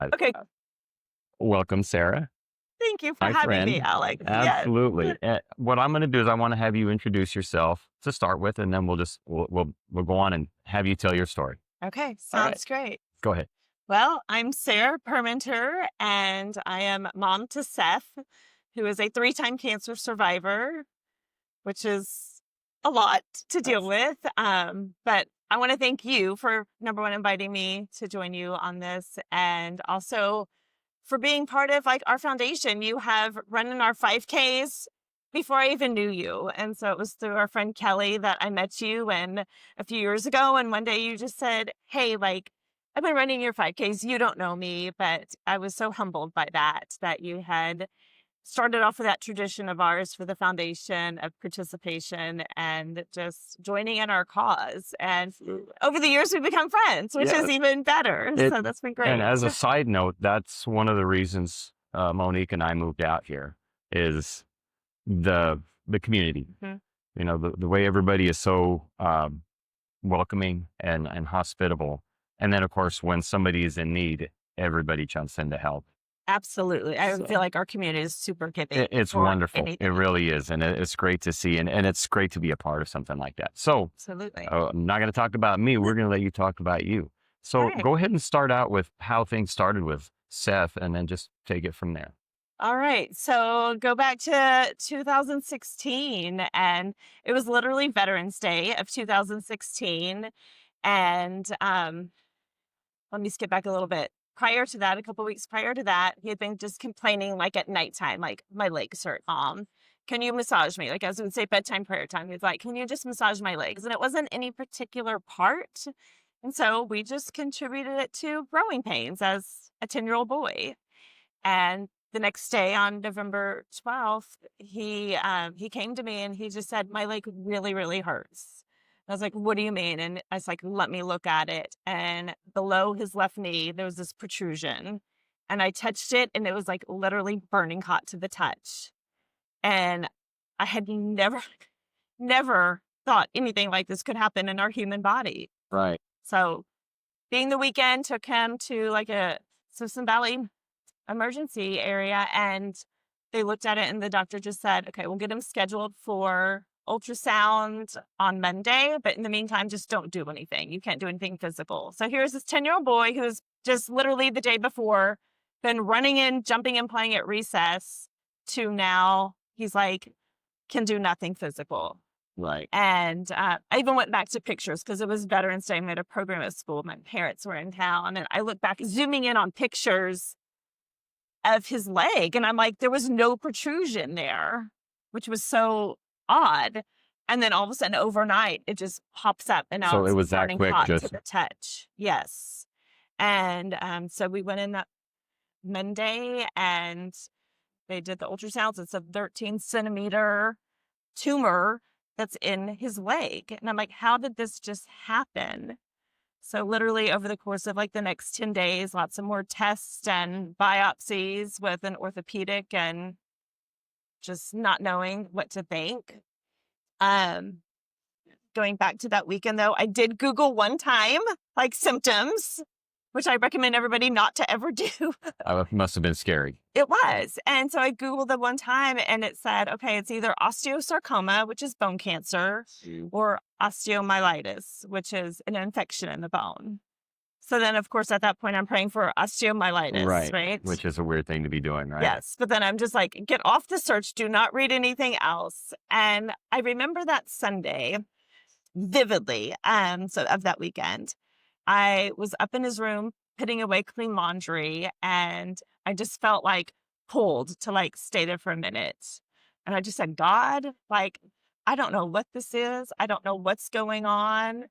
Okay. Welcome, Sarah, Thank you for my having me, friend. Alex. Yes. Absolutely. What I'm going to do is I want to have you introduce yourself to start with, and then we'll go on and have you tell your story. Okay. All right. Sounds great. Go ahead. Well, I'm Sarah Permenter, and I am mom to Seth, who is a 3-time cancer survivor, which is a lot to deal with. But I want to thank you for, number one, inviting me to join you on this, and also for being part of like our foundation. You have running our 5Ks before I even knew you. And so it was through our friend Kelly that I met you and a few years ago. And one day you just said, hey, like, I've been running your 5Ks. You don't know me, but I was so humbled by that you had started off with that tradition of ours for the foundation of participation and just joining in our cause. And over the years, we've become friends, which is even better. So that's been great. And as a side note, that's one of the reasons Monique and I moved out here is the community. Mhm. You know, the way everybody is so welcoming and hospitable. And then, of course, when somebody is in need, everybody jumps in to help. Absolutely. I So feel like our community is super giving. it's for wonderful. It anything. really is. And it's great to see. And it's great to be a part of something like that. So Absolutely. I'm not going to talk about me. We're going to let you talk about you. So Right. go ahead and start out with how things started with Seth and then just take it from there. All right. So go back to 2016, and it was literally Veterans Day of 2016. And let me skip back a little bit. Prior to that, a couple weeks prior to that, he had been just complaining like at nighttime, like my legs hurt, mom. Can you massage me? Like as we would say bedtime prayer time, he's like, can you just massage my legs? And it wasn't any particular part. And so we just contributed it to growing pains as a 10-year-old boy. And the next day on November 12th, he came to me and he just said, my leg really, really hurts. I was like, what do you mean? And I was like, let me look at it. And below his left knee, there was this protrusion. And I touched it and it was like literally burning hot to the touch. And I had never thought anything like this could happen in our human body. Right. So being the weekend, took him to like a Simpson Valley emergency area, and they looked at it and the doctor just said, okay, we'll get him scheduled for ultrasound on Monday, but in the meantime, just don't do anything. You can't do anything physical. So here's this 10-year-old boy who's just literally the day before been running in, jumping and playing at recess, to now he's like, can do nothing physical. Right. And I even went back to pictures because it was Veterans Day. I made a program at school. My parents were in town, and I look back, zooming in on pictures of his leg, and I'm like, there was no protrusion there, which was so odd. And then all of a sudden overnight it just pops up, and now So it's it was that burning quick, hot to just the touch. Yes. And so we went in that Monday and they did the ultrasounds. It's a 13-centimeter tumor that's in his leg. And I'm like, how did this just happen? So literally over the course of like the next 10 days, lots of more tests and biopsies with an orthopedic, and just not knowing what to think. Going back to that weekend though, I did Google one time, like symptoms, which I recommend everybody not to ever do. it must have been scary. It was. And so I Googled it one time and it said, okay, it's either osteosarcoma, which is bone cancer, or osteomyelitis, which is an infection in the bone. So then, of course, at that point, I'm praying for osteomyelitis, right? Which is a weird thing to be doing, right? Yes. But then I'm just like, get off the search. Do not read anything else. And I remember that Sunday vividly. So of that weekend, I was up in his room putting away clean laundry, and I just felt like pulled to like stay there for a minute. And I just said, God, like, I don't know what this is. I don't know what's going on.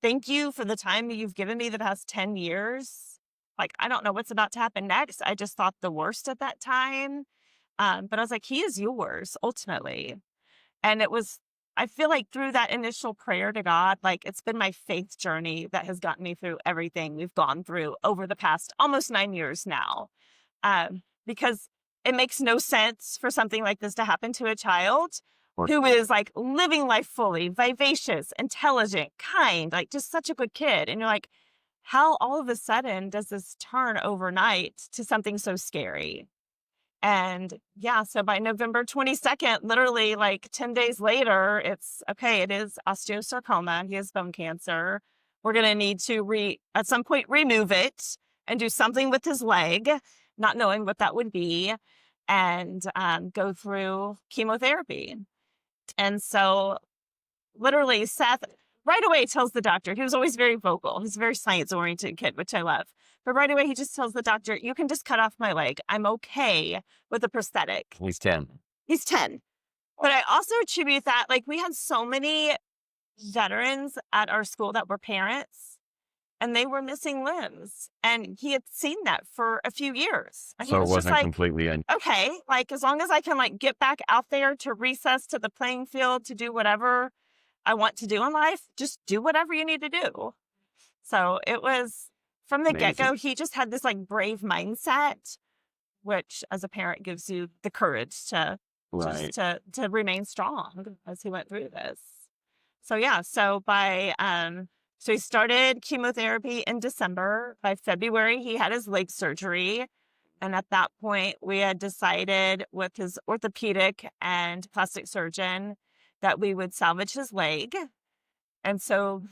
Thank you for the time that you've given me the past 10 years. Like, I don't know what's about to happen next. I just thought the worst at that time. But I was like, he is yours ultimately. And it was, I feel like through that initial prayer to God, like it's been my faith journey that has gotten me through everything we've gone through over the past almost 9 years now. Because it makes no sense for something like this to happen to a child who is like living life fully, vivacious, intelligent, kind, like just such a good kid. And you're like, how all of a sudden does this turn overnight to something so scary? And yeah, so by November 22nd, literally like 10 days later, it's okay, it is osteosarcoma. He has bone cancer. We're going to need to at some point remove it and do something with his leg, not knowing what that would be, and go through chemotherapy. And so literally Seth right away tells the doctor, he was always very vocal. He's a very science oriented kid, which I love. But right away, he just tells the doctor, you can just cut off my leg. I'm okay with a prosthetic. He's 10. He's 10. But I also attribute that, like, we had so many veterans at our school that were parents and they were missing limbs. And he had seen that for a few years. And he So it was just wasn't like, completely okay, like, as long as I can like get back out there to recess to the playing field to do whatever I want to do in life, just do whatever you need to do. So it was from the amazing. get-go, he just had this like brave mindset, which as a parent gives you the courage to Right. just to remain strong as he went through this. So yeah, so so he started chemotherapy in December. By February, he had his leg surgery. And at that point, we had decided with his orthopedic and plastic surgeon that we would salvage his leg. And so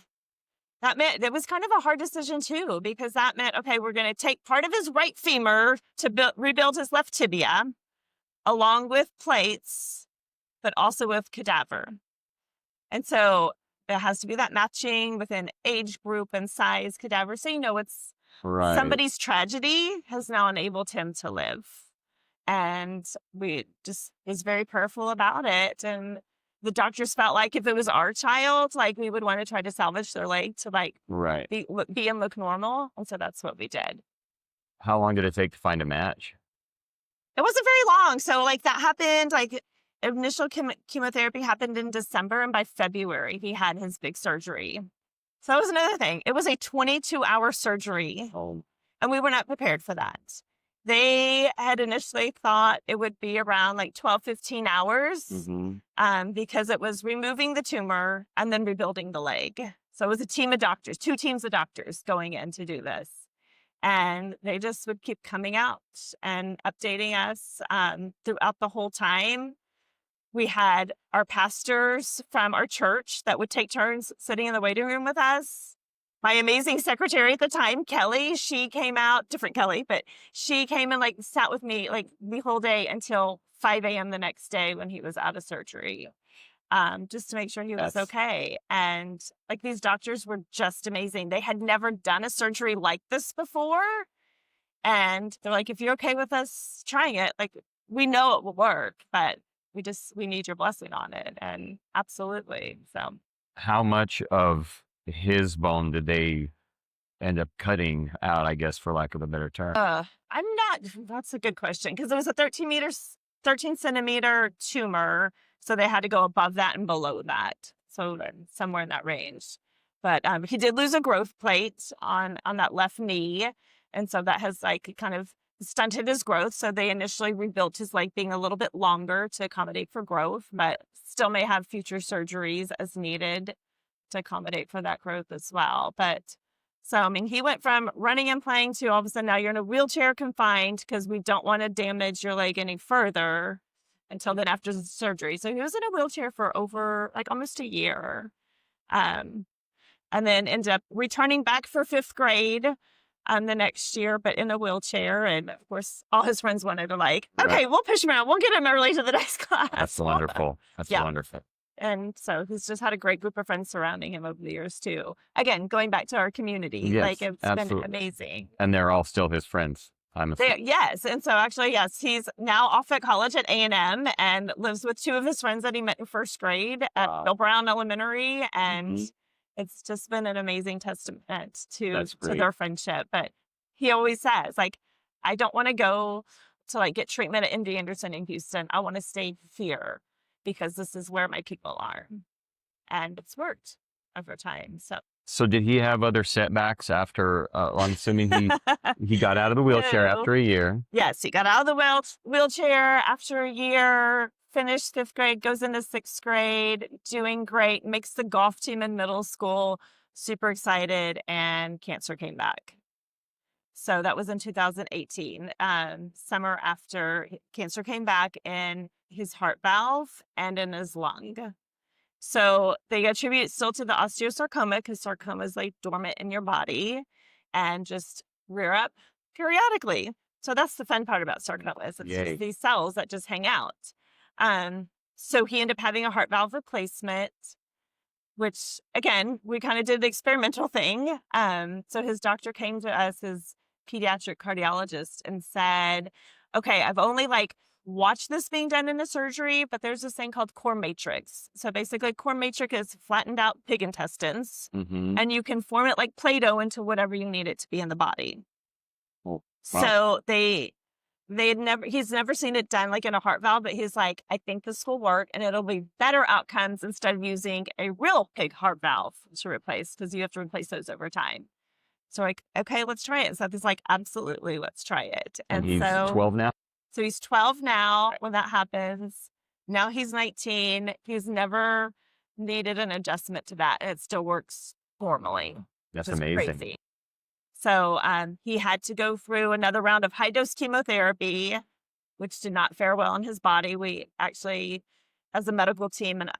that meant it was kind of a hard decision too, because that meant, okay, we're going to take part of his right femur to rebuild his left tibia, along with plates, but also with cadaver. And so it has to be that matching within age group and size cadaver. So, it's Right. somebody's tragedy has now enabled him to live. And we just was very prayerful about it. And the doctors felt like if it was our child, like we would want to try to salvage their leg to like Right. be and look normal. And so that's what we did. How long did it take to find a match? It wasn't very long. So like that happened, like initial chemotherapy happened in December. And by February, he had his big surgery. So that was another thing. It was a 22-hour surgery. Oh, And we were not prepared for that. They had initially thought it would be around like 12, 15 hours because it was removing the tumor and then rebuilding the leg. So it was a team of doctors, 2 teams of doctors going in to do this. And they just would keep coming out and updating us throughout the whole time. We had our pastors from our church that would take turns sitting in the waiting room with us. My amazing secretary at the time, Kelly, she came out, different Kelly, but she came and like sat with me like the whole day until 5 a.m. the next day when he was out of surgery, just to make sure he was okay. And like these doctors were just amazing. They had never done a surgery like this before. And they're like, if you're okay with us trying it, like we know it will work, but we need your blessing on it. And absolutely. So how much of his bone did they end up cutting out, I guess, for lack of a better term? That's a good question, because it was a 13 centimeter tumor. So they had to go above that and below that. So somewhere in that range. But he did lose a growth plate on that left knee. And so that has like kind of stunted his growth. So they initially rebuilt his leg being a little bit longer to accommodate for growth, but still may have future surgeries as needed to accommodate for that growth as well. But so, I mean, he went from running and playing to all of a sudden now you're in a wheelchair confined because we don't want to damage your leg any further until then after the surgery. So he was in a wheelchair for over like almost a year. And then ended up returning back for 5th grade the next year, but in a wheelchair. And of course, all his friends wanted to like, okay, we'll push him out. We'll get him early to the next class. That's wonderful. That's wonderful. And so he's just had a great group of friends surrounding him over the years too. Again, going back to our community, Yes, like it's absolutely. been amazing. And they're all still his friends. Yes. And so actually, yes, he's now off at college at A&M and lives with 2 of his friends that he met in 1st grade at Bill Brown Elementary. And it's just been an amazing testament to their friendship. But he always says, like, I don't want to go to like get treatment at MD Anderson in Houston. I want to stay here because this is where my people are. And it's worked over time. So did he have other setbacks after, I'm assuming he got out of the wheelchair after a year? Yes, he got out of the wheelchair after a year, finished 5th grade, goes into 6th grade, doing great, makes the golf team in middle school, super excited, and cancer came back. So that was in 2018, summer after cancer came back in his heart valve and in his lung. So they attribute still to the osteosarcoma because sarcoma is like dormant in your body and just rear up periodically. So that's the fun part about sarcoma is it's Yay. just these cells that just hang out. So he ended up having a heart valve replacement, which again, we kind of did the experimental thing. So his doctor came to us, his pediatric cardiologist, and said, okay, I've only like watched this being done in a surgery, but there's this thing called core matrix. So basically core matrix is flattened out pig intestines Mm-hmm. and you can form it like Play-Doh into whatever you need it to be in the body. Oh, wow. So he's never seen it done like in a heart valve, but he's like, I think this will work and it'll be better outcomes instead of using a real pig heart valve to replace, because you have to replace those over time. So like, okay, let's try it. So he's like, absolutely, let's try it. And he's 12 now? So he's 12 now when that happens. Now he's 19. He's never needed an adjustment to that, and it still works normally. That's which is amazing. crazy. So he had to go through another round of high-dose chemotherapy, which did not fare well in his body. We actually, as a medical team and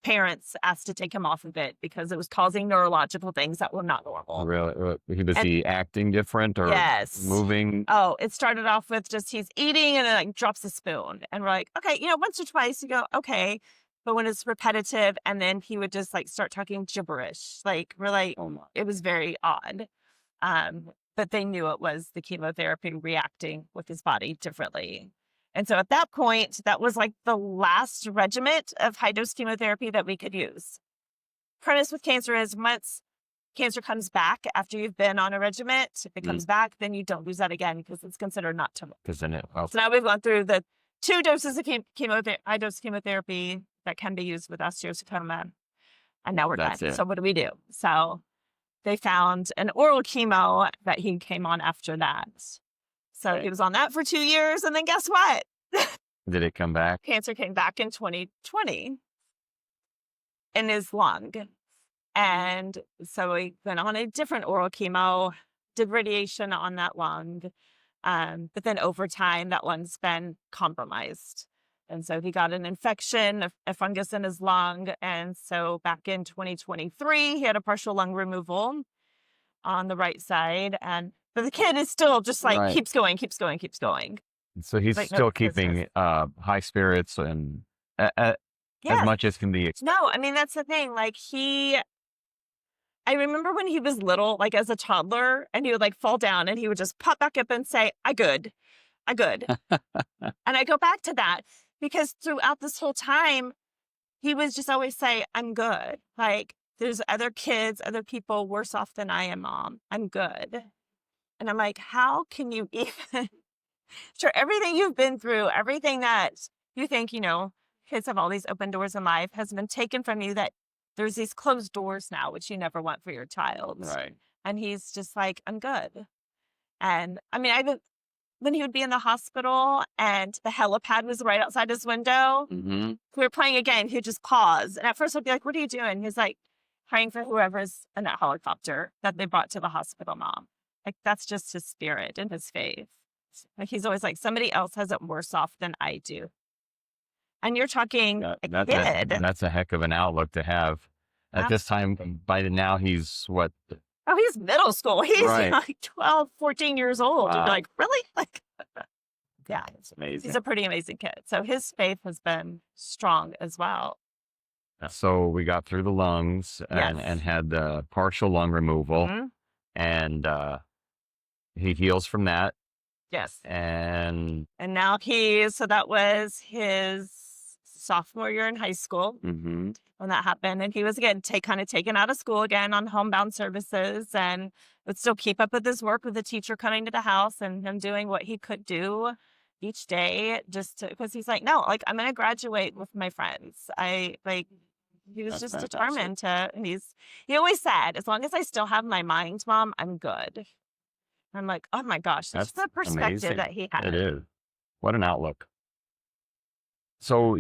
parents, asked to take him off of it because it was causing neurological things that were not normal. Really? Was he acting different or Yes. moving? Oh, it started off with just he's eating and then like drops a spoon. And we're like, okay, once or twice you go, okay. But when it's repetitive, and then he would just like start talking gibberish. Like we're like, Oh my. it was very odd. But they knew it was the chemotherapy reacting with his body differently. And so at that point, that was like the last regimen of high-dose chemotherapy that we could use. Premise with cancer is once cancer comes back after you've been on a regimen, if it comes back, then you don't use that again because it's considered not to work. Because then So now we've gone through the 2 doses of high-dose chemotherapy that can be used with osteosarcoma, and now we're done. That's it. So what do we do? So they found an oral chemo that he came on after that. So he was on that for 2 years, and then guess what? Did it come back? Cancer came back in 2020 in his lung. And so he went on a different oral chemo, did radiation on that lung. But then over time, that lung's been compromised. And so he got an infection, a fungus in his lung. And so back in 2023, he had a partial lung removal on the right side. But the kid is still just like, Right. keeps going. So he's Like, no still business. keeping high spirits and as Yes. much as can be. No, I mean, that's the thing. Like I remember when he was little, like as a toddler, and he would like fall down and he would just pop back up and say, I good. And I go back to that because throughout this whole time, he was just always say, I'm good. Like there's other kids, other people worse off than I am, Mom. I'm good. And I'm like, how can you even, sure, everything you've been through, everything that you think, kids have all these open doors in life has been taken from you, that there's these closed doors now, which you never want for your child. Right. And he's just like, I'm good. And I mean, when he would be in the hospital and the helipad was right outside his window, Mm-hmm. we were playing a game, he'd just pause. And at first I'd be like, what are you doing? He's like, praying for whoever's in that helicopter that they brought to the hospital, Mom. Like, that's just his spirit and his faith. Like, he's always like, somebody else has it worse off than I do. And you're talking a kid. That's a heck of an outlook to have. At this time, by now, he's what? Oh, he's middle school. He's Right. like 12, 14 years old. Wow. You're like, really? Like, yeah, It's amazing. he's a pretty amazing kid. So his faith has been strong as well. So we got through the lungs and, Yes. and had the partial lung removal, Mhm. and he heals from that. Yes. And And now so that was his sophomore year in high school mm-hmm. when that happened. And he was again kind of taken out of school again on homebound services, and would still keep up with his work with the teacher coming to the house and him doing what he could do each day because he's like, no, like I'm going to graduate with my friends. He was That's just fantastic. determined to, and he always said, as long as I still have my mind, Mom, I'm good. I'm like, oh my gosh, that's the perspective amazing. that he had. It is. What an outlook. So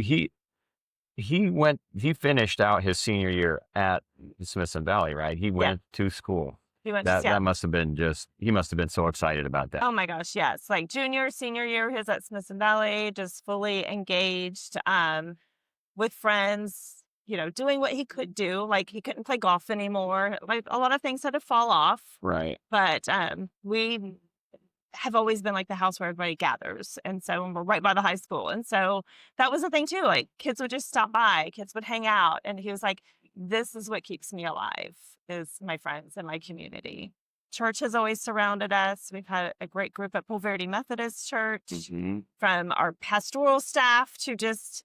he finished out his senior year at Smithson Valley, right? He Yeah. went to school. He went to That Seattle. must have been he must have been so excited about that. Oh my gosh, yes. Like junior, senior year, he was at Smithson Valley, just fully engaged with friends, doing what he could do. Like he couldn't play golf anymore. Like a lot of things had to fall off. Right. But we have always been like the house where everybody gathers. And so we're right by the high school. And so that was the thing too. Like kids would just stop by, kids would hang out. And he was like, this is what keeps me alive, is my friends and my community. Church has always surrounded us. We've had a great group at Pulverity Methodist Church, from our pastoral staff to just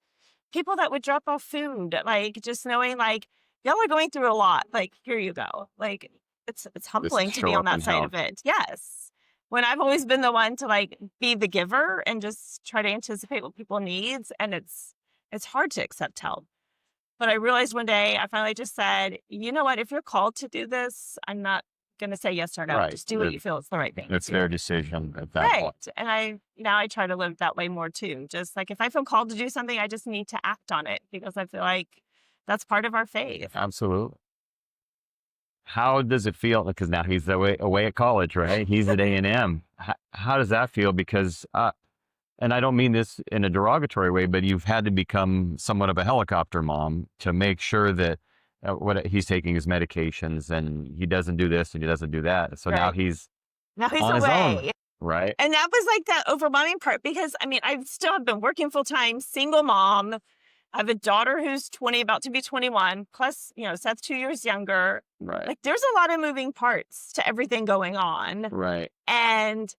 people that would drop off food, like just knowing like y'all are going through a lot. Like, here you go. Like it's humbling to be on that side of it. Yes. When I've always been the one to like be the giver and just try to anticipate what people needs. And it's hard to accept help. But I realized one day I finally just said, you know what, if you're called to do this, I'm not going to say yes or no. Right. Just do what you feel is the right thing. It's their decision at that point. And now I try to live that way more too. Just like if I feel called to do something, I just need to act on it because I feel like that's part of our faith. Absolutely. How does it feel? Because now he's away at college, right? He's at A&M. How does that feel? Because, and I don't mean this in a derogatory way, but you've had to become somewhat of a helicopter mom to make sure that he's taking his medications and he doesn't do this and he doesn't do that. So now he's on his own, right? And that was like that overwhelming part because I still have been working full time, single mom. I have a daughter who's 20, about to be 21, plus, Seth's 2 years younger. Right. Like there's a lot of moving parts to everything going on. Right. And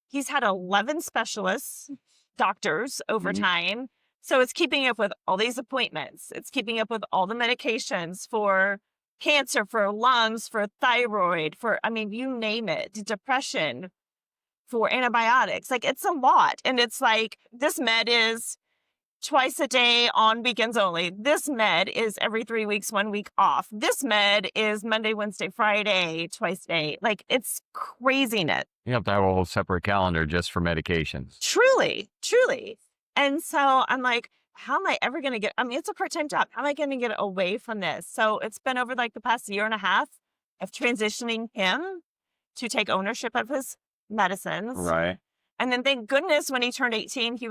he's had 11 specialists, doctors over time. So it's keeping up with all these appointments. It's keeping up with all the medications for cancer, for lungs, for thyroid, for, you name it, depression, for antibiotics. Like it's a lot. And it's like, this med is twice a day on weekends only. This med is every 3 weeks, 1 week off. This med is Monday, Wednesday, Friday, twice a day. Like it's craziness. You have to have a whole separate calendar just for medications. Truly, truly. And so I'm like, how am I ever going to get, it's a part-time job. How am I going to get away from this? So it's been over like the past year and a half of transitioning him to take ownership of his medicines. Right. And then thank goodness when he turned 18, he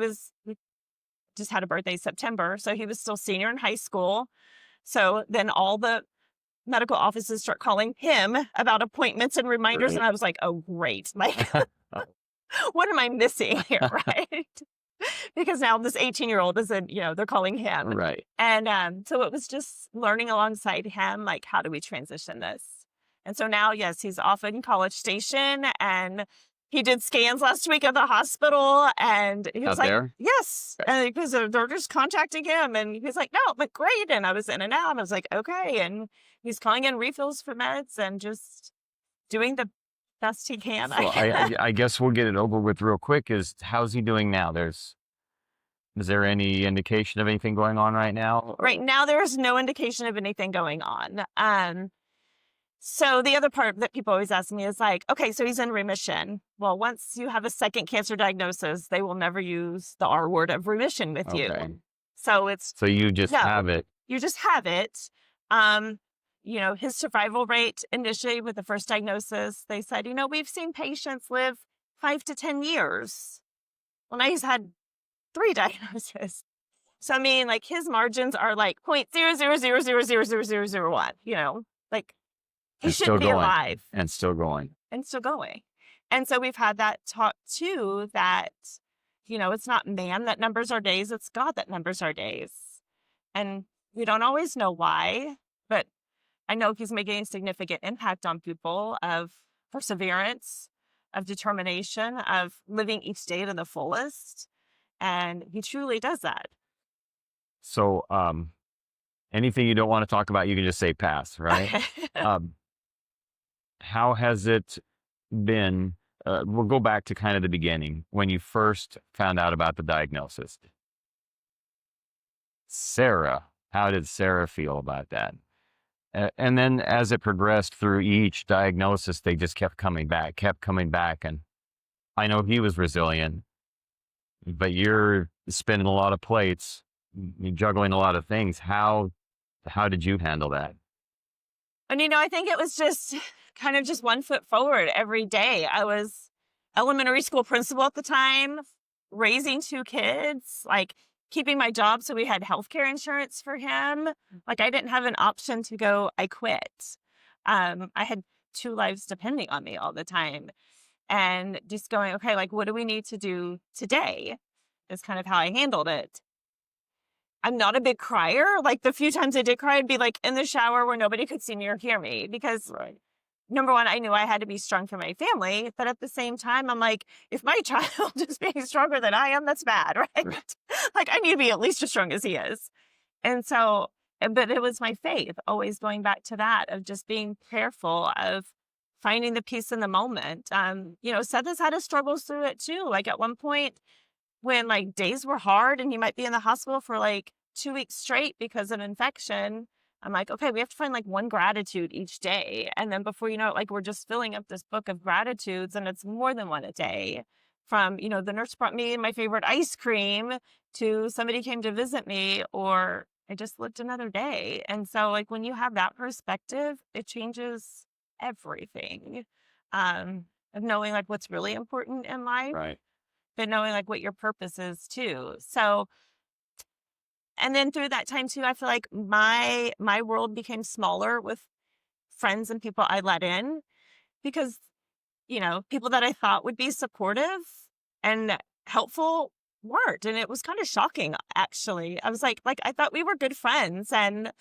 just had a birthday September. So he was still senior in high school. So then all the medical offices start calling him about appointments and reminders. And I was like, oh, great. Like, what am I missing here? Right. Because now this 18-year-old is they're calling him. Right. And so it was just learning alongside him, like, how do we transition this? And so now, yes, he's off in College Station and he did scans last week at the hospital and he was like, there? yes. And because they're just contacting him and he's like, no, but great. And I was in and out and I was like, okay. And he's calling in refills for meds and just doing the best he can. Well, I guess we'll get it over with real quick. How's he doing now? Is there any indication of anything going on right now? Right now, there is no indication of anything going on. So the other part that people always ask me is like, okay, so he's in remission. Well, once you have a second cancer diagnosis, they will never use the R word of remission with you. So you just have it. You just have it. His survival rate initially with the first diagnosis, they said, we've seen patients live 5 to 10 years. Well, now he's had 3 diagnoses. So, like his margins are like 0.000000001, like he shouldn't be alive. And still going. And so we've had that talk too, that, it's not man that numbers our days, it's God that numbers our days. And we don't always know why, but I know he's making a significant impact on people of perseverance, of determination, of living each day to the fullest. And he truly does that. So anything you don't want to talk about, you can just say pass, right? How has it been? We'll go back to kind of the beginning when you first found out about the diagnosis. Sarah, how did Sarah feel about that? And then as it progressed through each diagnosis, they just kept coming back. And I know he was resilient, but you're spinning a lot of plates you're juggling a lot of things. How did you handle that? And, I think it was just kind of just one foot forward every day. I was elementary school principal at the time, raising 2 kids, like keeping my job so we had healthcare insurance for him. Like I didn't have an option to go, I quit. I had 2 lives depending on me all the time. And just going, okay, like what do we need to do today? Is kind of how I handled it. I'm not a big crier. Like the few times I did cry, I'd be like in the shower where nobody could see me or hear me because Right. number one, I knew I had to be strong for my family. But at the same time, I'm like, if my child is being stronger than I am, that's bad, right? Like I need to be at least as strong as he is. And so, but it was my faith, always going back to that of just being prayerful, of finding the peace in the moment. Seth has had his struggles through it too. Like at one point, when like days were hard and you might be in the hospital for like 2 weeks straight because of infection, I'm like, okay, we have to find like one gratitude each day. And then before you know it, like we're just filling up this book of gratitudes and it's more than one a day. From, the nurse brought me my favorite ice cream to somebody came to visit me or I just lived another day. And so like when you have that perspective, it changes everything. Of knowing like what's really important in life Right. but knowing like what your purpose is too. So, and then through that time too, I feel like my world became smaller with friends and people I let in because, people that I thought would be supportive and helpful weren't. And it was kind of shocking actually. I was like I thought we were good friends and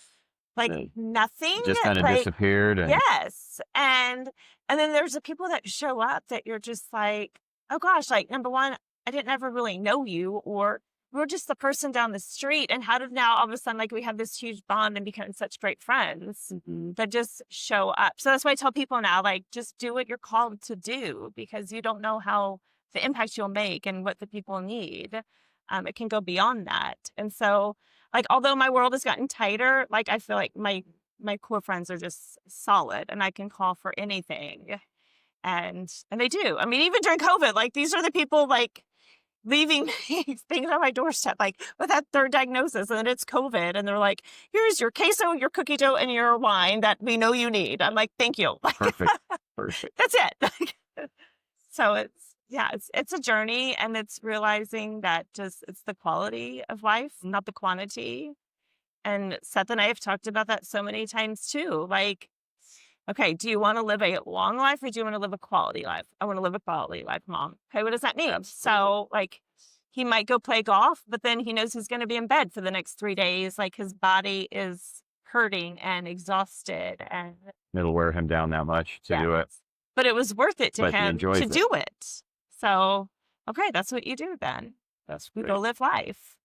like They nothing just kind of like disappeared. And yes. And then there's the people that show up that you're just like, oh gosh, like number one, I didn't ever really know you, or we're just the person down the street. And how did now all of a sudden like we have this huge bond and become such great friends that just show up. So that's why I tell people now, like just do what you're called to do because you don't know how the impact you'll make and what the people need. It can go beyond that. And so like although my world has gotten tighter, like I feel like my core friends are just solid and I can call for anything. And they do. I mean, even during COVID, like these are the people like leaving things on my doorstep, like with that 3rd diagnosis, and then it's COVID, and they're like, "Here's your queso, your cookie dough, and your wine that we know you need." I'm like, "Thank you." perfect. Perfect. That's it. So it's a journey, and it's realizing that just it's the quality of life, not the quantity. And Seth and I have talked about that so many times too. Like, okay, do you want to live a long life or do you want to live a quality life? I want to live a quality life, Mom. Okay, what does that mean? So, like, he might go play golf, but then he knows he's going to be in bed for the next 3 days. Like, his body is hurting and exhausted. And It'll wear him down that much to do it. But it was worth it to But he him enjoys to it. do it. So, okay, that's what you do then. That's We great. go live life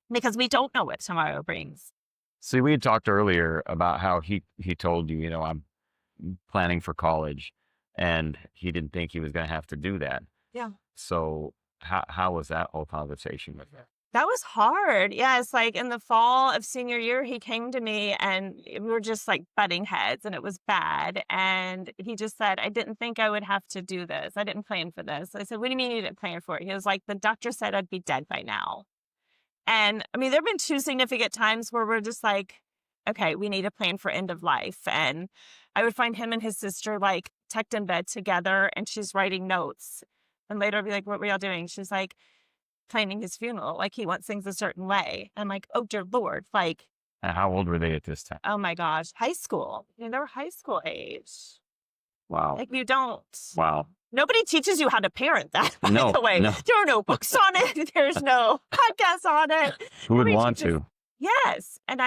because we don't know what tomorrow brings. See, we had talked earlier about how he told you, I'm planning for college, and he didn't think he was going to have to do that. Yeah. So how was that whole conversation with him? That was hard. Yeah, it's like in the fall of senior year, he came to me and we were just like butting heads and it was bad. And he just said, I didn't think I would have to do this. I didn't plan for this. I said, what do you mean you didn't plan for it? He was like, the doctor said I'd be dead by now. And I mean, there have been 2 significant times where we're just like, okay, we need a plan for end of life. And I would find him and his sister like tucked in bed together and she's writing notes. And later I'd be like, what were y'all doing? She's like, planning his funeral. Like he wants things a certain way. I'm like, oh dear Lord. Like, And how old were they at this time? oh my gosh, high school. They were high school age. Wow. Like you don't. Wow. Nobody teaches you how to parent that, by No, the way. no. There are no books on it. There's no podcasts on it. Who would Nobody want teaches- to? Yes. And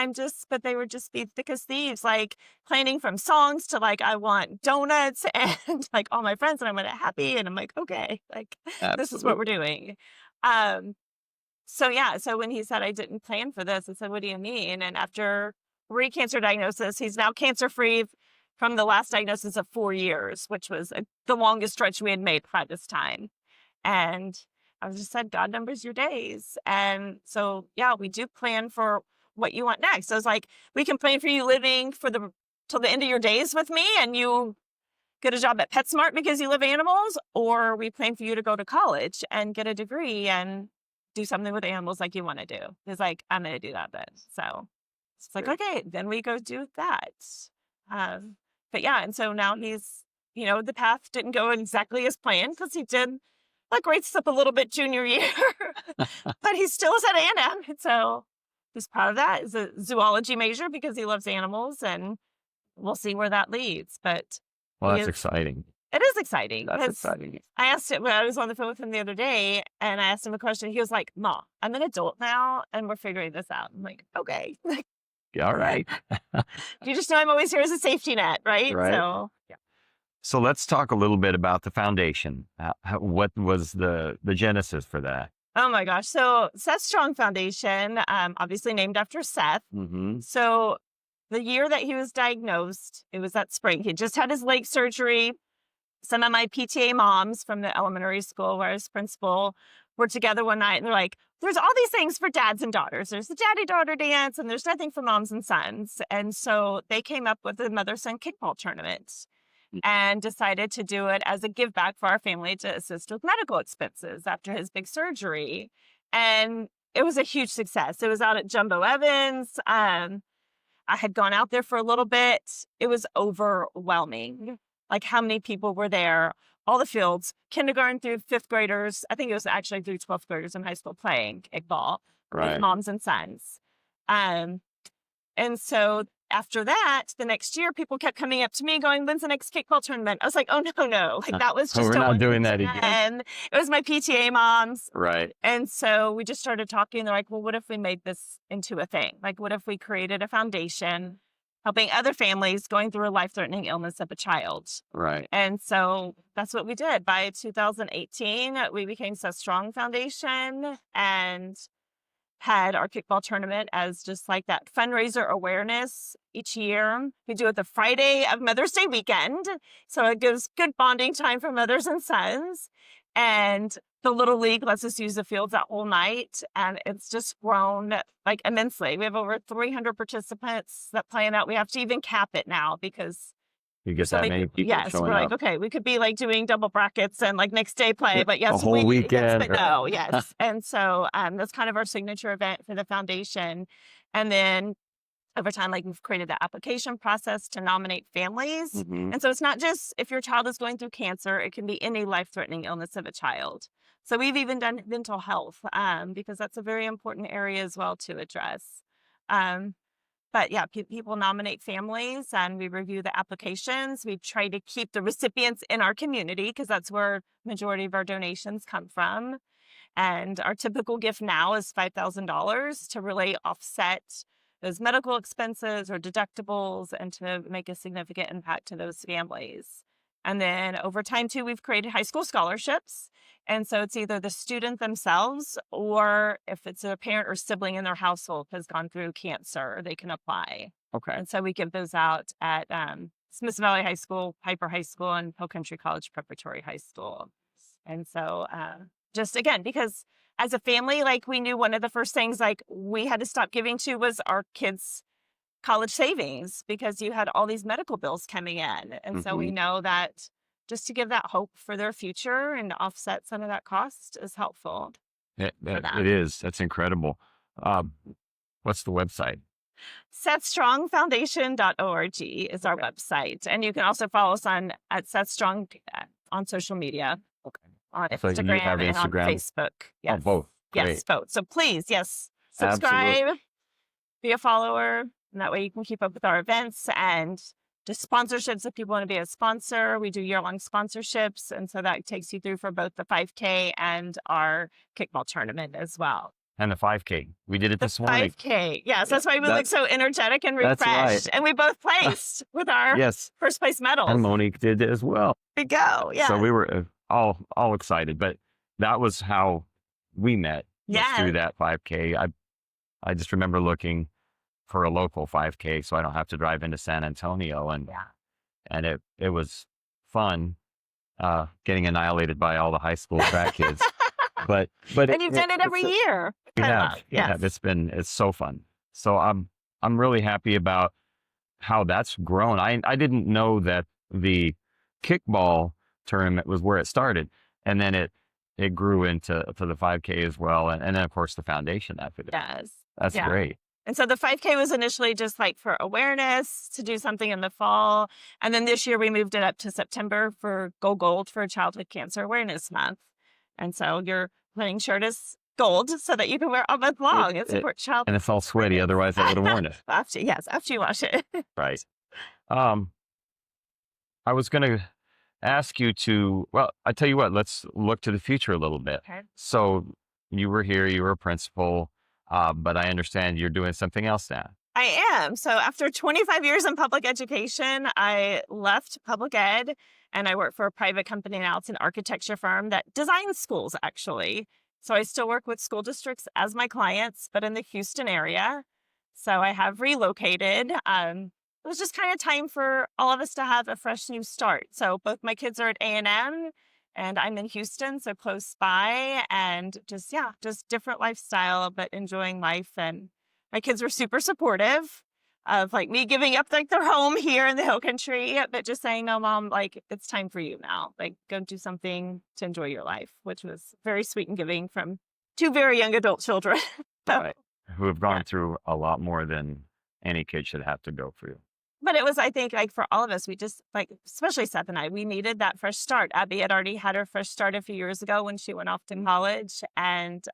but they would just be thick as thieves, like planning from songs to like, I want donuts and like all my friends and I want it happy. And I'm like, okay, like this is what we're doing. So when he said I didn't plan for this, I said, what do you mean? And after 3 cancer diagnosis, he's now cancer-free from the last diagnosis of 4 years, which was the longest stretch we had made by this time. And I just said, God numbers your days. And so, yeah, we do plan for what you want next. So it's like, we can plan for you living till the end of your days with me and you get a job at PetSmart because you love animals, or we plan for you to go to college and get a degree and do something with animals like you want to do. He's like, I'm going to do that then. So it's like, okay, then we go do that. But yeah, and so now he's, the path didn't go exactly as planned because he did like grade slip a little bit junior year, but he still is at A&M. And so he's proud of that. He's a zoology major because he loves animals, and we'll see where that leads. But Well, that's exciting. it is exciting. That's exciting. I asked him when I was on the phone with him the other day, and I asked him a question. He was like, "Ma, I'm an adult now, and we're figuring this out." I'm like, "Okay." All right. You just know I'm always here as a safety net, right? Right. So, yeah. So let's talk a little bit about the foundation. What was the genesis for that? Oh my gosh. So Seth Strong Foundation, obviously named after Seth. Mm-hmm. So the year that he was diagnosed, it was that spring. He just had his leg surgery. Some of my PTA moms from the elementary school where I was principal were together one night, and they're like, there's all these things for dads and daughters. There's the daddy-daughter dance, and there's nothing for moms and sons. And so they came up with the mother-son kickball tournament and decided to do it as a give back for our family to assist with medical expenses after his big surgery. And it was a huge success. It was out at Jumbo Evans. I had gone out there for a little bit. It was overwhelming. Like how many people were there, all the fields, kindergarten through fifth graders. I think it was actually through 12th graders in high school playing kickball with moms and sons. And so after that, the next year, people kept coming up to me going, when's the next kickball tournament? I was like, oh, no. Like that was just we're not doing that again. It was my PTA moms. Right. And so we just started talking. They're like, well, what if we made this into a thing? Like, what if we created a foundation helping other families going through a life-threatening illness of a child? Right. And so that's what we did. By 2018, we became Seth Strong Foundation and had our kickball tournament as just like that fundraiser awareness each year. We do it the Friday of Mother's Day weekend. So it gives good bonding time for mothers and sons. And the Little League lets us use the fields that whole night. And it's just grown like immensely. We have over 300 participants that play in that. We have to even cap it now because you get that many people showing we're up. like, okay, we could be like doing double brackets and like next day play, but yes, a whole weekend. Yes, but no, yes. And so that's kind of our signature event for the foundation. And then over time, like we've created the application process to nominate families. Mm-hmm. And so it's not just if your child is going through cancer, it can be any life-threatening illness of a child. So we've even done mental health because that's a very important area as well to address. But yeah, people nominate families and we review the applications. We try to keep the recipients in our community because that's where majority of our donations come from. And our typical gift now is $5,000 to really offset those medical expenses or deductibles and to make a significant impact to those families. And then over time too, we've created high school scholarships. And so it's either the student themselves or if it's a parent or sibling in their household has gone through cancer, they can apply. Okay. And so we give those out at Smith Valley High School, Piper High School, and Hill Country College Preparatory High School. And so just again, because as a family, like we knew one of the first things like we had to stop giving to was our kids' college savings because you had all these medical bills coming in. And so we know that just to give that hope for their future and offset some of that cost is helpful. It is. That's incredible. What's the website? SethStrongFoundation.org is our website. And you can also follow us at Seth Strong on social media. Okay. On So you Instagram have and on Instagram? Facebook. Yes. Oh, both. Great. Yes, both. So please, yes, subscribe, be a follower, and that way you can keep up with our events and just sponsorships if people want to be a sponsor. We do year-long sponsorships, and so that takes you through for both the 5K and our kickball tournament as well. And the 5K. We did it this morning. 5K. Yes, that's why we look so energetic and refreshed. That's right. And we both placed with our first place medals. And Monique did it as well. There we go. Yeah. So we were all excited, but that was how we met. Yeah. Through that 5K. I just remember looking for a local 5K so I don't have to drive into San Antonio. And it was fun getting annihilamed by all the high school track kids. But and you've done it every year. Yeah, it's so fun. So I'm really happy about how that's grown. I didn't know that the kickball tournament was where it started, and then it it grew into the 5K as well, and then of course the foundation after that. Yes. That's Yeah. great. And so the 5K was initially just like for awareness to do something in the fall. And then this year we moved it up to September for Go Gold for Childhood Cancer Awareness Month. And so your running shirt is gold so that you can wear it all month long and support child. And it's all sweaty, otherwise I would have worn it. After you wash it. Right. I was going to ask you to, well, I tell you what, let's look to the future a little bit. Okay. So you were here, you were a principal, but I understand you're doing something else now. I am. So after 25 years in public education, I left public ed and I work for a private company now. It's an architecture firm that designs schools, actually. So I still work with school districts as my clients, but in the Houston area. So I have relocated. It was just kind of time for all of us to have a fresh new start. So both my kids are at A&M and I'm in Houston, so close by, and just different lifestyle, but enjoying life. And my kids were super supportive of like me giving up like their home here in the Hill Country, but just saying, no, Mom, like it's time for you now. Like go do something to enjoy your life, which was very sweet and giving from two very young adult children. Right. Who have gone through a lot more than any kid should have to go through. But it was, I think, like for all of us, we just like, especially Seth and I, we needed that fresh start. Abby had already had her fresh start a few years ago when she went off to college. And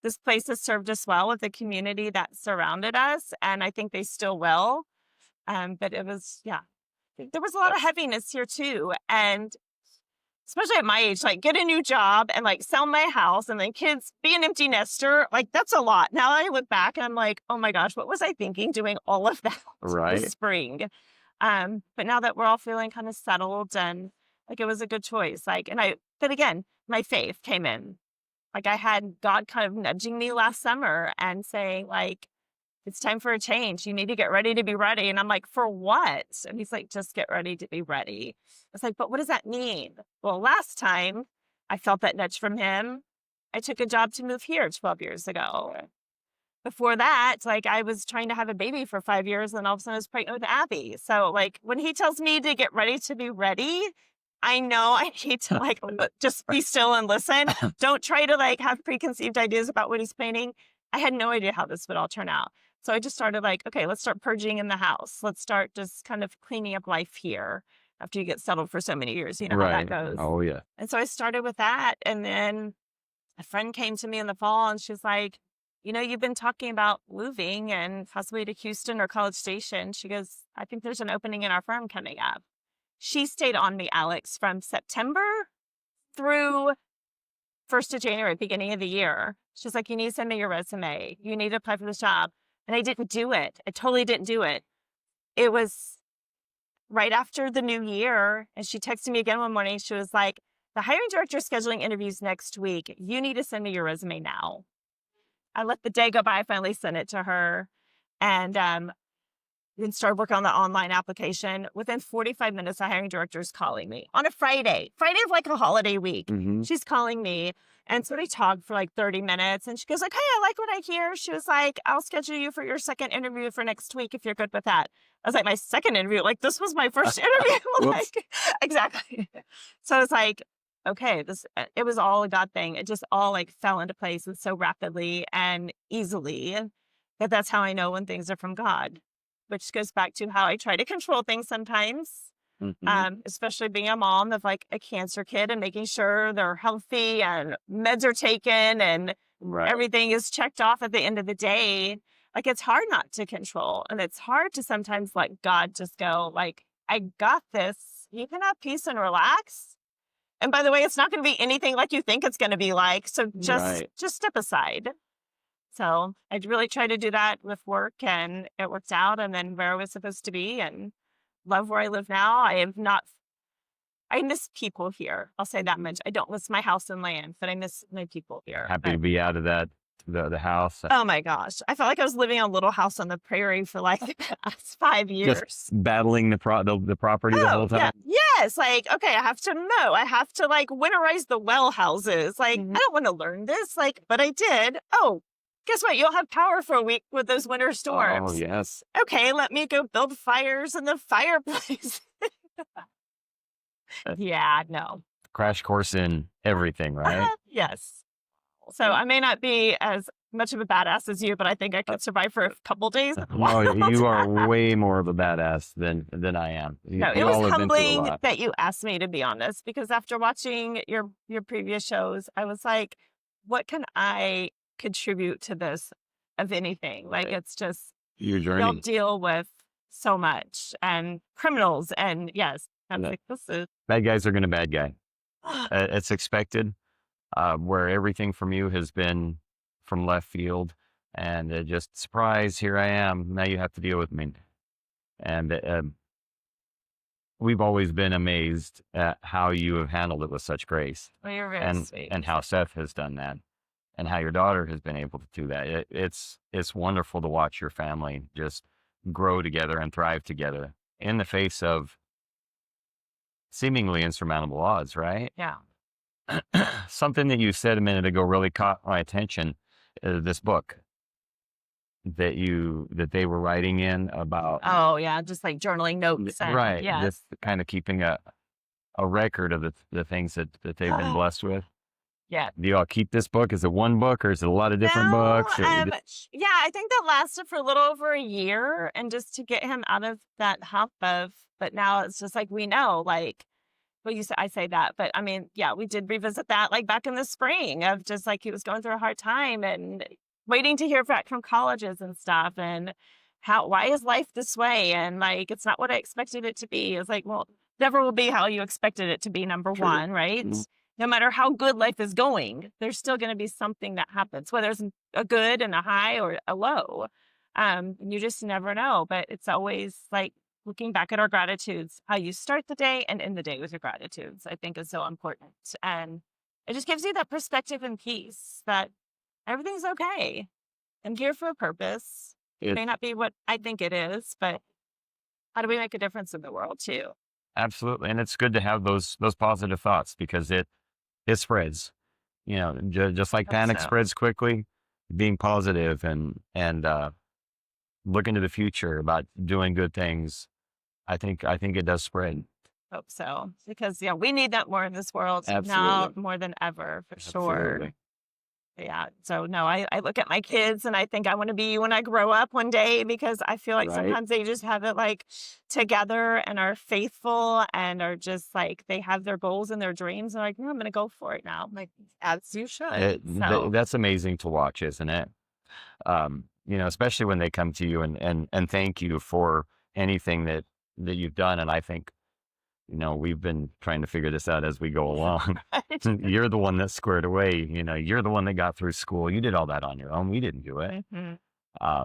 this place has served us well with the community that surrounded us. And I think they still will. But it was, there was a lot of heaviness here too. And especially at my age, like get a new job and like sell my house and then kids be an empty nester. Like that's a lot. Now I look back and I'm like, oh my gosh, what was I thinking doing all of that this spring? But now that we're all feeling kind of settled and like it was a good choice. Like, but again, my faith came in. Like I had God kind of nudging me last summer and saying like, it's time for a change. You need to get ready to be ready. And I'm like, for what? And he's like, just get ready to be ready. I was like, but what does that mean? Well, last time I felt that nudge from him, I took a job to move here 12 years ago. Before that, like I was trying to have a baby for 5 years and all of a sudden I was pregnant with Abby. So like when he tells me to get ready to be ready, I know I need to like just be still and listen. Don't try to like have preconceived ideas about what he's planning. I had no idea how this would all turn out. So I just started like, okay, let's start purging in the house. Let's start just kind of cleaning up life here after you get settled for so many years. You know how that goes. Oh, yeah. And so I started with that. And then a friend came to me in the fall and she's like, you know, you've been talking about moving and possibly to Houston or College Station. She goes, I think there's an opening in our firm coming up. She stayed on me, Alex, from September through 1st of January, beginning of the year. She's like, you need to send me your resume. You need to apply for this job. And I didn't do it. I totally didn't do it. It was right after the new year. And she texted me again one morning. She was like, the hiring director is scheduling interviews next week. You need to send me your resume now. I let the day go by. I finally sent it to her. And then started working on the online application. Within 45 minutes, the hiring director is calling me on a Friday of like a holiday week. Mm-hmm. She's calling me. And so we talked for like 30 minutes and she goes like, hey, I like what I hear. She was like, I'll schedule you for your second interview for next week if you're good with that. I was like, my second interview? Like this was my first interview. Like, exactly. So I was like, okay, it was all a God thing. It just all like fell into place and so rapidly and easily that's how I know when things are from God, which goes back to how I try to control things sometimes. Mm-hmm. Especially being a mom of like a cancer kid and making sure they're healthy and meds are taken and everything is checked off at the end of the day. Like it's hard not to control. And it's hard to sometimes let God just go like, I got this. You can have peace and relax. And by the way, it's not going to be anything like you think it's going to be like. So just step aside. So I really tried to do that with work and it worked out. And then where I was supposed to be and love where I live now. I miss people here. I'll say that much. I don't miss my house and land, but I miss my people here. Happy to be out of that, the house. Oh my gosh. I felt like I was living in a little house on the prairie for like the past 5 years. Just battling the property the whole time. Yeah. Yes. Like, okay, I have to mow. I have to like winterize the well houses. Like, I don't want to learn this. Like, but I did. Oh, guess what? You'll have power for a week with those winter storms. Oh, yes. Okay, let me go build fires in the fireplace. Yeah, no. crash course in everything, right? Yes. So I may not be as much of a badass as you, but I think I could survive for a couple days. No, you are way more of a badass than I am. No, it We was all have been through a humbling lot. that you asked me, to be honest, because after watching your previous shows, I was like, what can I contribute to this, of anything? Like, Right. it's just, Your y'all journey. deal with so much, and criminals, and yes, I And was that like, this is bad guys are going to bad guy. It's expected. Where everything from you has been from left field, and just surprise, here I am. Now you have to deal with me. And we've always been amazed at how you have handled it with such grace, well, you're very and sweet. how Seth has done that, and how your daughter has been able to do that. It's wonderful to watch your family just grow together and thrive together in the face of seemingly insurmountable odds, right? Yeah. Something that you said a minute ago really caught my attention. This book that they were writing in about, Oh yeah, just like journaling notes, and right? yes. Just kind of keeping a record of the things that they've been blessed with. Yeah. Do you all keep this book? Is it one book or is it a lot of different No, books? yeah, I think that lasted for a little over a year, and just to get him out of that hump of, but now it's just like, we know, like, well, you say, I say that, but I mean, yeah, we did revisit that like back in the spring, of just like he was going through a hard time and waiting to hear back from colleges and stuff, and why is life this way? And like, it's not what I expected it to be. It's like, well, never will be how you expected it to be, number True. one, right? Mhm. No matter how good life is going, there's still going to be something that happens, whether it's a good and a high or a low. You just never know. But it's always like looking back at our gratitudes, how you start the day and end the day with your gratitudes, I think is so important. And it just gives you that perspective and peace that everything's okay. I'm here for a purpose. It It may not be what I think it is, but how do we make a difference in the world too? absolutely, and it's good to have those positive thoughts because it spreads. You know, just like Hope panic so. spreads quickly, being positive and looking to the future about doing good things, I think it does spread. Hope so. Because yeah, we need that more in this world now Absolutely. more than ever, for sure. Absolutely. Yeah. So no, I look at my kids and I think I want to be you when I grow up one day, because I feel like Right. sometimes they just have it like together and are faithful and are just like, they have their goals and their dreams, and like, "Mm, I'm gonna go for it now." I'm like, as you should. So That's amazing to watch, isn't it? Especially when they come to you and thank you for anything that you've done. And I think, we've been trying to figure this out as we go along. You're the one that squared away. You're the one that got through school. You did all that on your own. We didn't do it. Mhm.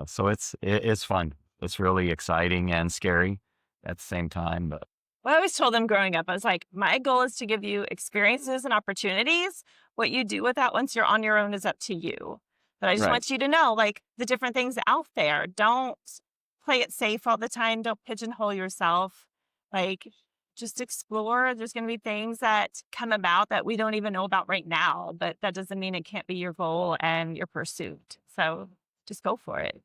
So it's fun. It's really exciting and scary at the same time. But Well, I always told them growing up, I was like, my goal is to give you experiences and opportunities. What you do with that once you're on your own is up to you. But I just right, want you to know, like, the different things out there. Don't play it safe all the time. Don't pigeonhole yourself. Like, just explore. There's going to be things that come about that we don't even know about right now, but that doesn't mean it can't be your goal and your pursuit. So just go for it.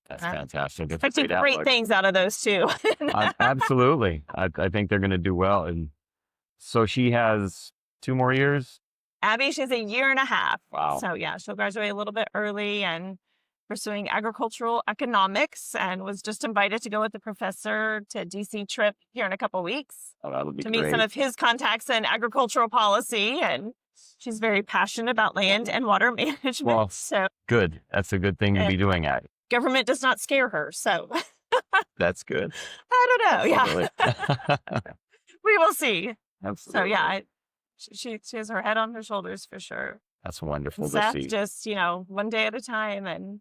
that's Uh, fantastic. It's a Expect great great outlook. things out of those too. Absolutely. I think they're going to do well. And so she has 2 more years. Abby, she's a year and a half. Wow. So yeah, she'll graduate a little bit early, and pursuing agricultural economics, and was just invited to go with the professor to DC trip here in a couple weeks Oh, that'll be to meet some great. of his contacts in agricultural policy. And she's very passionate about land and water management. Well, So good. That's a good thing to and be doing at. government does not scare her. So That's good. I don't know. Yeah, Absolutely. we will see. So Absolutely. yeah, she has her head on her shoulders for sure. That's wonderful And to Seth see. just, one day at a time and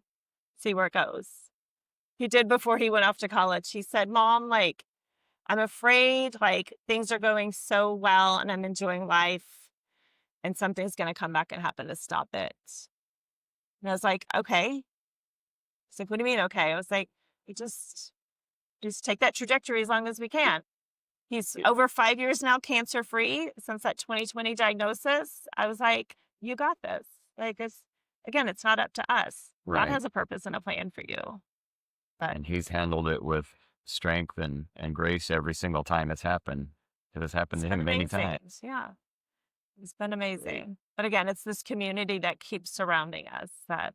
see where it goes. He did before he went off to college. He said, Mom, like, I'm afraid like things are going so well and I'm enjoying life, and something's going to come back and happen to stop it. And I was like, okay. He's like, what do you mean, okay? I was like, we just take that trajectory as long as we can. He's Yeah. over 5 years now, cancer free since that 2020 diagnosis. I was like, you got this. Like, it's not up to us. God Right. has a purpose and a plan for you. But And he's handled it with strength and grace every single time it's happened. It has happened to him many amazing. times. Yeah. It's been amazing. But again, it's this community that keeps surrounding us that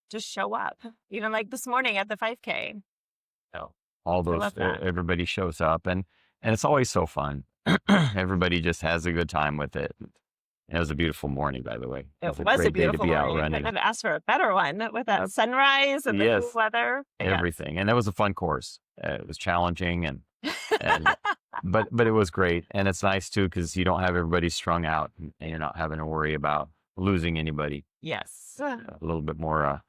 just show up. Even like this morning at the 5K. know, all I those love that. everybody shows up, and it's always so fun. Everybody just has a good time with it. It was a beautiful morning, by the way. It It was a was a great day to beautiful be out morning. running. Couldn't have asked for a better one with that Uh, sunrise and the cool yes, weather. Yes. everything, and that was a fun course. It was challenging, and but it was great, and it's nice too because you don't have everybody strung out, and you're not having to worry about losing anybody. Yes. A little bit more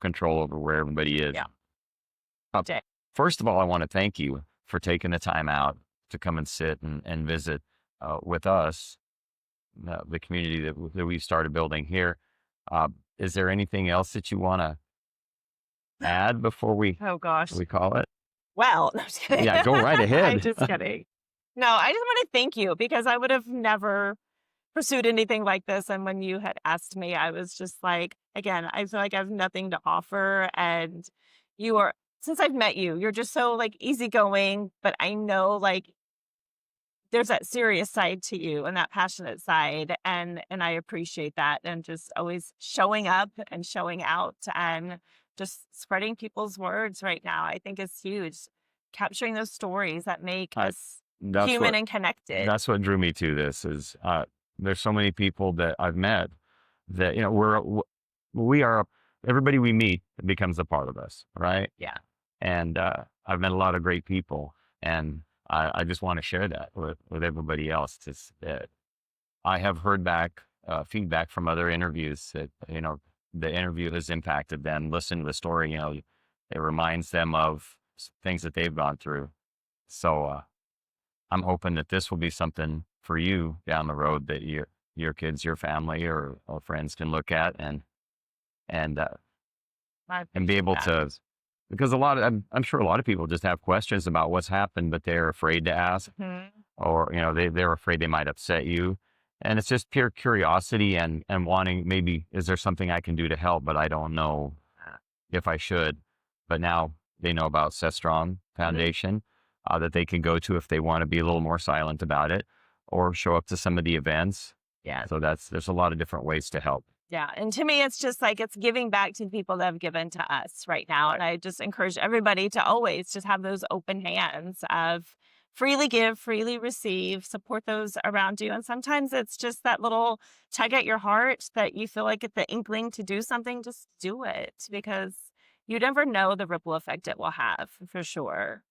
control over where everybody is. Yeah. Uh, Jay. First of all, I want to thank you for taking the time out to come and sit and visit with us, the community that we've started building here. Uh, is there anything else that you want to add before Oh gosh. we call it? Well, no, I'm just kidding. Yeah, go right I'm ahead. just kidding. No, I just want to thank you because I would have never pursued anything like this. And when you had asked me, I was just like, again, I feel like I have nothing to offer. And you are, since I've met you, you're just so like easygoing, but I know like there's that serious side to you and that passionate side. And I appreciate that. And just always showing up and showing out and just spreading people's words right now, I think is huge. Capturing those stories that make I, us that's human what and connected. that's what drew me to this. Is there's so many people that I've met that we are everybody we meet becomes a part of us, right? Yeah. And I've met a lot of great people, and I just want to share that with everybody else. That I have heard back feedback from other interviews that the interview has impacted them. Listen to the story, it reminds them of things that they've gone through. So I'm hoping that this will be something for you down the road that your kids, your family, or friends can look at and I and be appreciate able that. to, because I'm sure a lot of people just have questions about what's happened, but they're afraid to ask, Mhm. or they're afraid they might upset you, and it's just pure curiosity and wanting, maybe is there something I can do to help, but I don't know if I should. But now they know about Seth Strong Foundation, that they can go to if they want to be a little more silent about it, or show up to some of the events. Yeah. So there's a lot of different ways to help. Yeah. And to me, it's just like it's giving back to the people that have given to us right now. And I just encourage everybody to always just have those open hands of freely give, freely receive, support those around you. And sometimes it's just that little tug at your heart that you feel like at the inkling to do something, just do it because you never know the ripple effect it will have for sure.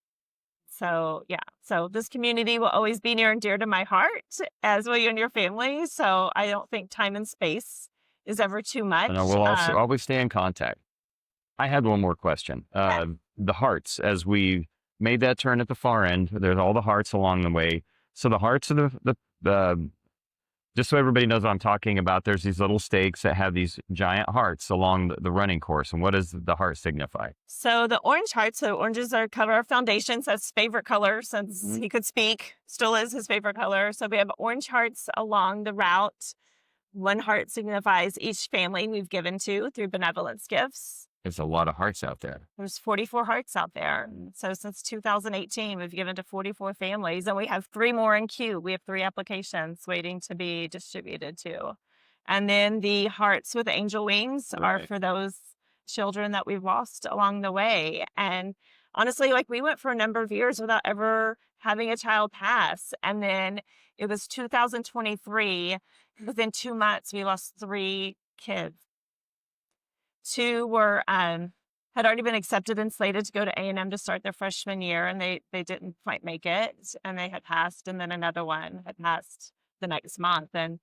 So, yeah. So this community will always be near and dear to my heart, as will you and your family. So I don't think time and space is ever too And I much. will also always stay in contact. I had one more question. Yeah. The hearts, as we made that turn at the far end, there's all the hearts along the way. So the hearts are the just so everybody knows what I'm talking about, there's these little stakes that have these giant hearts along the running course. And what does the heart signify? So the orange hearts, so oranges are color of foundation. So that's favorite color since Mhm. he could speak, still is his favorite color. So we have orange hearts along the route. One heart signifies each family we've given to through benevolence gifts. There's a lot of hearts out there. There's 44 hearts out there. So since 2018, we've given to 44 families, and we have 3 more in queue. We have 3 applications waiting to be distributed to. And then the hearts with angel wings are Right. for those children that we've lost along the way. And honestly, like we went for a number of years without ever having a child pass. And then it was 2023. Within 2 months, we lost 3 kids. 2 were had already been accepted and slated to go to A&M to start their freshman year, and they didn't quite make it, and they had passed, and then another one had passed the next month, and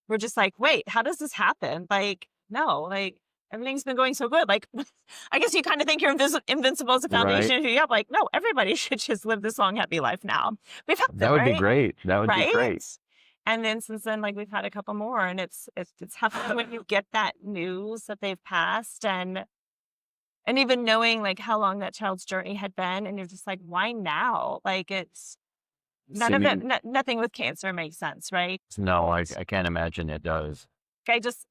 we're just like, wait, how does this happen? Like, no, like everything's been going so good. Like, I guess you kind of think you're invincible as a Right. foundation. Yeah, like, no, everybody should just live this long, happy life now. We've had That would be right? great. That would be Right? great. And then since then, like we've had a couple more, and it's tough when you get that news that they've passed, and even knowing like how long that child's journey had been, and you're just like, why now? Like it's none of it, nothing with cancer makes sense, right? No, I can't imagine it does.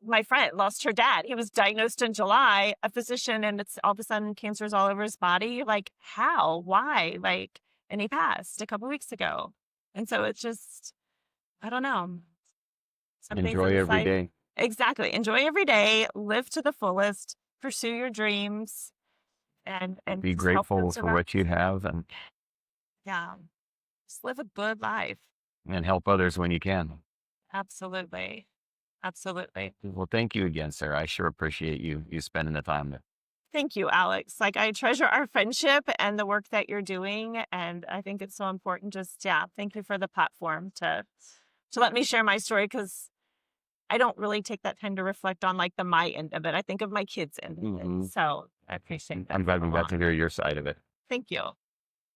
My friend lost her dad. He was diagnosed in July, a physician, and it's all of a sudden cancer's all over his body. Like how? Why? Like, and he passed a couple weeks ago, and so it's just, I don't know. Some things Enjoy in this every life, day. exactly. Enjoy every day, live to the fullest, pursue your dreams, and Be just help grateful those for around what you you. have Yeah, just live a good life. and help others when you can. Absolutely. Absolutely. Well, thank you again, sir. I sure appreciate you spending the time. Thank you, Alex. Like, I treasure our friendship and the work that you're doing, and I think it's so important. Just, yeah, thank you for the platform to let me share my story, because I don't really take that time to reflect on like the my end of it. I think of my kids' end of it. Hmm So I appreciate that I'm glad a we got lot. to hear your side of it. Thank you.